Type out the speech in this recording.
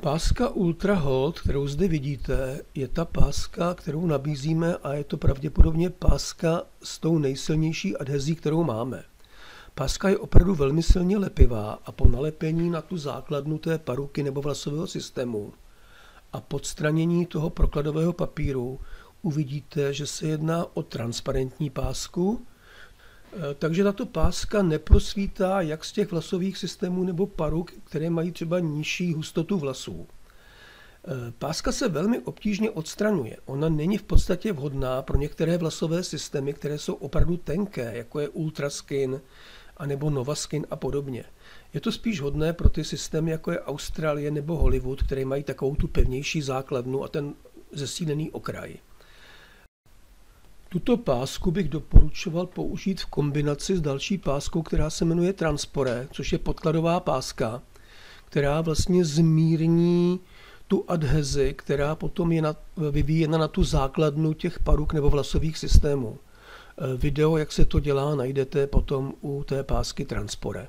Páska Ultra Hold, kterou zde vidíte, je ta páska, kterou nabízíme a je to pravděpodobně páska s tou nejsilnější adhezí, kterou máme. Páska je opravdu velmi silně lepivá a po nalepení na tu základnu té paruky nebo vlasového systému a podstranění toho prokladového papíru uvidíte, že se jedná o transparentní pásku, takže tato páska neprosvítá jak z těch vlasových systémů nebo paruk, které mají třeba nižší hustotu vlasů. Páska se velmi obtížně odstraňuje. Ona není v podstatě vhodná pro některé vlasové systémy, které jsou opravdu tenké, jako je Ultraskin anebo Novaskin a podobně. Je to spíš hodné pro ty systémy, jako je Austrálie nebo Hollywood, které mají takovou tu pevnější základnu a ten zesílený okraj. Tuto pásku bych doporučoval použít v kombinaci s další páskou, která se jmenuje Transpore, což je podkladová páska, která vlastně zmírní tu adhezi, která potom je vyvíjena na tu základnu těch paruk nebo vlasových systémů. Video, jak se to dělá, najdete potom u té pásky Transpore.